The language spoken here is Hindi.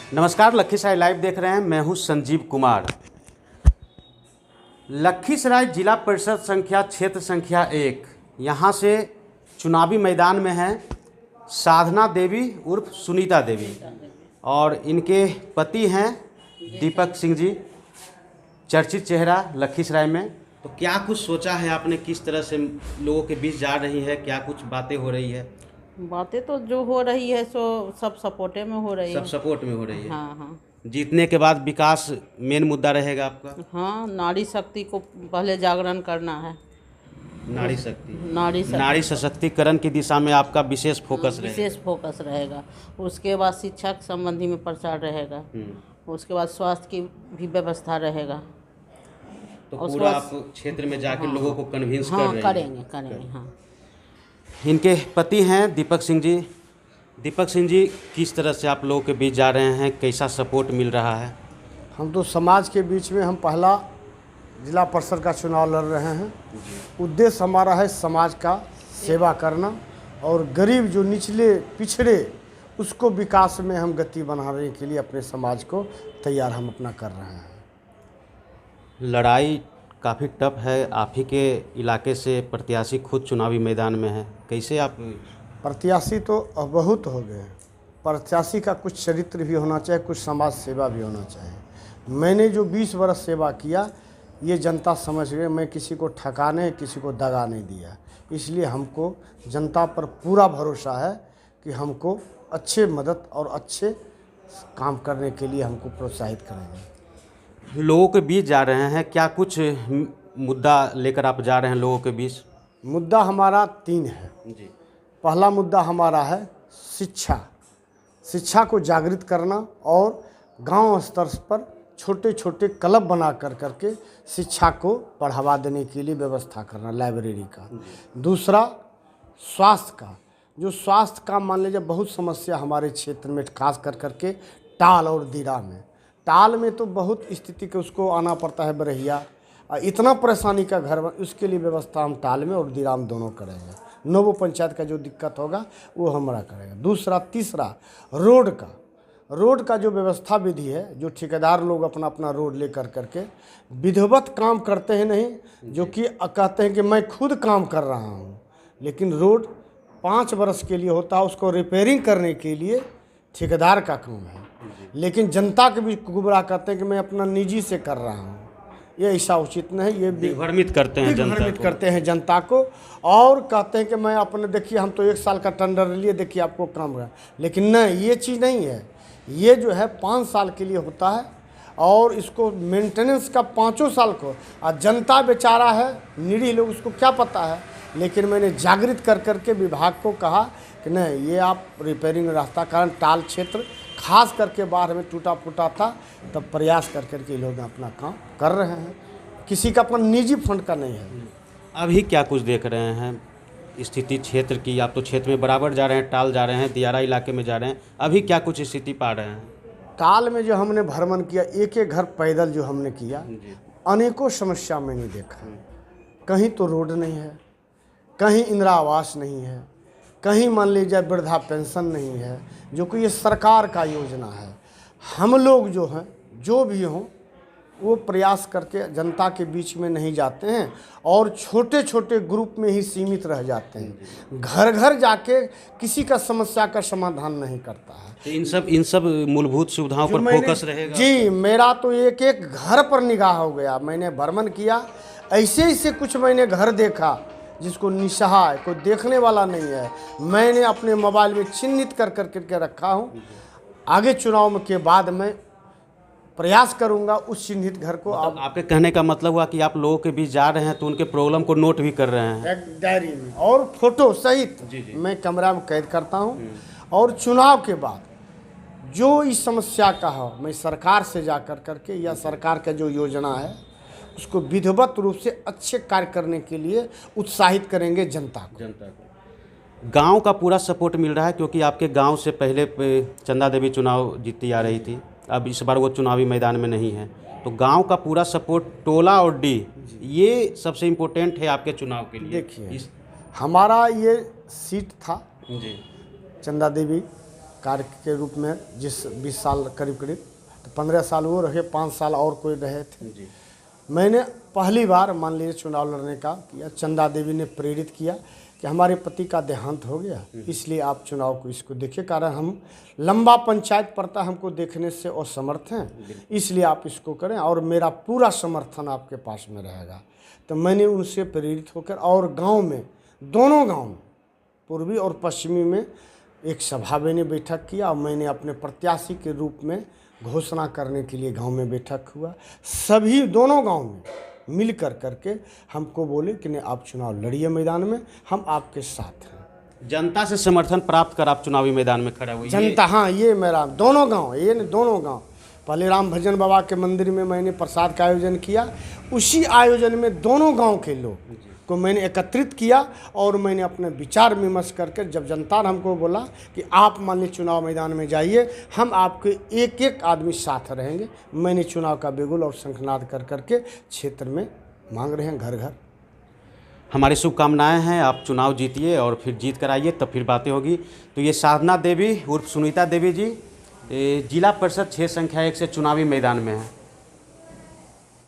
नमस्कार, लखीसराय लाइव देख रहे हैं। मैं हूं संजीव कुमार। लखीसराय जिला परिषद संख्या क्षेत्र संख्या 1 यहां से चुनावी मैदान में हैं साधना देवी उर्फ सुनीता देवी और इनके पति हैं दीपक सिंह जी, चर्चित चेहरा लखीसराय में। तो क्या कुछ सोचा है आपने, किस तरह से लोगों के बीच जा रही है, क्या कुछ बातें हो रही है? बातें तो जो हो रही है सो सब सपोर्टे में हो रही है। सब सपोर्ट में हो रही है। हाँ हाँ। जीतने के बाद विकास मेन मुद्दा रहेगा आपका? हाँ, नारी शक्ति को पहले जागरण करना है। नारी सशक्तिकरण की दिशा में आपका विशेष फोकस रहेगा। विशेष फोकस रहेगा। उसके बाद शिक्षा के संबंधी में प्रचार रहेगा। उसके बाद स्वास्थ्य की भी व्यवस्था रहेगा। तो पूरा आप क्षेत्र में जाके लोगों को कन्विंस कर रहे हैं? करेंगे हाँ। इनके पति हैं दीपक सिंह जी। दीपक सिंह जी, किस तरह से आप लोगों के बीच जा रहे हैं, कैसा सपोर्ट मिल रहा है? हम तो समाज के बीच में हम पहला जिला परिषद का चुनाव लड़ रहे हैं। उद्देश्य हमारा है समाज का सेवा करना और गरीब जो निचले पिछड़े उसको विकास में हम गति बनाने के लिए अपने समाज को तैयार हम अपना कर रहे हैं। लड़ाई काफ़ी टफ है। आप ही के इलाके से प्रत्याशी खुद चुनावी मैदान में है, कैसे आप? प्रत्याशी तो बहुत हो गए। प्रत्याशी का कुछ चरित्र भी होना चाहिए, कुछ समाज सेवा भी होना चाहिए। मैंने जो 20 वर्ष सेवा किया ये जनता समझ गए। मैं किसी को ठकाने, किसी को दगा नहीं दिया। इसलिए हमको जनता पर पूरा भरोसा है कि हमको अच्छे मदद और अच्छे काम करने के लिए हमको प्रोत्साहित करेंगे। लोगों के बीच जा रहे हैं, क्या कुछ मुद्दा लेकर आप जा रहे हैं लोगों के बीच? मुद्दा हमारा 3 है जी। पहला मुद्दा हमारा है शिक्षा को जागृत करना और गांव स्तर पर छोटे छोटे क्लब बना करके शिक्षा को बढ़ावा देने के लिए व्यवस्था करना, लाइब्रेरी का। दूसरा स्वास्थ्य का मान लीजिए बहुत समस्या हमारे क्षेत्र में, खास करके टाल और दीरा में। टाल में तो बहुत स्थिति के उसको आना पड़ता है बरहिया, इतना परेशानी का घर, उसके लिए व्यवस्था हम टाल में और दीरा में दोनों करेंगे। नोबो पंचायत का जो दिक्कत होगा वो हमारा करेगा। तीसरा रोड का जो व्यवस्था विधि है, जो ठेकेदार लोग अपना रोड ले करके विधिवत काम करते हैं नहीं, जो कि कहते हैं कि मैं खुद काम कर रहा हूँ, लेकिन रोड 5 वर्ष के लिए होता है, उसको रिपेयरिंग करने के लिए ठेकेदार का काम है। लेकिन जनता के भी गुमराह करते हैं कि मैं अपना निजी से कर रहा हूँ। ये ऐसा उचित नहीं। ये दिग्भ्रमित करते हैं जनता को और कहते हैं कि मैं अपने, देखिए हम तो 1 साल का टेंडर लिए, देखिए आपको काम है। लेकिन नहीं, ये चीज़ नहीं है। ये जो है 5 साल के लिए होता है और इसको मेंटेनेंस का 5 साल को, और जनता बेचारा है, निरीह लोग, उसको क्या पता है। लेकिन मैंने जागृत करके विभाग को कहा कि नहीं, ये आप रिपेयरिंग रास्ता, कारण टाल क्षेत्र खास करके बाढ़ में टूटा फूटा था, तब प्रयास करके लोग अपना काम कर रहे हैं। किसी का अपना निजी फंड का नहीं है। अभी क्या कुछ देख रहे हैं स्थिति क्षेत्र की? आप तो क्षेत्र में बराबर जा रहे हैं, टाल जा रहे हैं, दियारा इलाके में जा रहे हैं, अभी क्या कुछ स्थिति पा रहे हैं? टाल में जो हमने भ्रमण किया, एक घर पैदल जो हमने किया, अनेकों समस्या मैंने देखा। कहीं तो रोड नहीं है, कहीं इंदिरा आवास नहीं है, कहीं मान लीजिए वृद्धा पेंशन नहीं है, जो कि ये सरकार का योजना है। हम लोग जो हैं, जो भी हों, वो प्रयास करके जनता के बीच में नहीं जाते हैं और छोटे छोटे ग्रुप में ही सीमित रह जाते हैं। घर घर जाके किसी का समस्या का समाधान नहीं करता है। तो इन सब मूलभूत सुविधाओं पर फोकस रहेगा जी। मेरा तो एक घर पर निगाह हो गया। मैंने भ्रमण किया, ऐसे कुछ मैंने घर देखा जिसको निसहाय कोई देखने वाला नहीं है। मैंने अपने मोबाइल में चिन्हित करके रखा हूँ। आगे चुनाव के बाद मैं प्रयास करूंगा उस चिन्हित घर को। आपके कहने का मतलब हुआ कि आप लोगों के बीच जा रहे हैं तो उनके प्रॉब्लम को नोट भी कर रहे हैं? एक डायरी में और फोटो सहित मैं कैमरा में कैद करता हूं। और चुनाव के बाद जो इस समस्या का हो, मैं सरकार से जा करके या सरकार का जो योजना है उसको विधिवत रूप से अच्छे कार्य करने के लिए उत्साहित करेंगे जनता को। गांव का पूरा सपोर्ट मिल रहा है, क्योंकि आपके गांव से पहले चंदा देवी चुनाव जीतती आ रही थी, अब इस बार वो चुनावी मैदान में नहीं है, तो गांव का पूरा सपोर्ट, टोला और डी, ये सबसे इम्पोर्टेंट है आपके चुनाव के लिए। देखिए हमारा ये सीट था जी, चंदा देवी कार्य के रूप में, जिस 20 साल करीब करीब, तो 15 साल वो रहे, 5 साल और कोई रहे थे। जी। मैंने पहली बार मान लीजिए चुनाव लड़ने का किया। चंदा देवी ने प्रेरित किया कि हमारे पति का देहांत हो गया, इसलिए आप चुनाव को इसको देखिए, कारण हम लंबा पंचायत पड़ता हमको देखने से असमर्थ हैं, इसलिए आप इसको करें और मेरा पूरा समर्थन आपके पास में रहेगा। तो मैंने उनसे प्रेरित होकर और गांव में, दोनों गांव में, पूर्वी और पश्चिमी में एक सभा मैंने बैठक किया और मैंने अपने प्रत्याशी के रूप में घोषणा करने के लिए गांव में बैठक हुआ। सभी दोनों गांव में मिल करके हमको बोले कि नहीं, आप चुनाव लड़िए मैदान में, हम आपके साथ हैं। जनता से समर्थन प्राप्त कर आप चुनावी मैदान में खड़ा हुए। जनता, हाँ, ये मेरा दोनों गांव, ये नहीं दोनों गांव। पहले राम भजन बाबा के मंदिर में मैंने प्रसाद का आयोजन किया, उसी आयोजन में दोनों गांव के लोग को मैंने एकत्रित किया और मैंने अपने विचार विमर्श करके, जब जनता ने हमको बोला कि आप मान लीजिए चुनाव मैदान में जाइए, हम आपके एक एक आदमी साथ रहेंगे, मैंने चुनाव का बिगुल और शंखनाद करके क्षेत्र में मांग रहे हैं, घर घर। हमारी शुभकामनाएं हैं, आप चुनाव जीतिए और फिर जीत कर आइए, तब फिर बातें होगी। तो ये साधना देवी उर्फ सुनीता देवी जी जिला परिषद 6 संख्या 1 से चुनावी मैदान में हैं।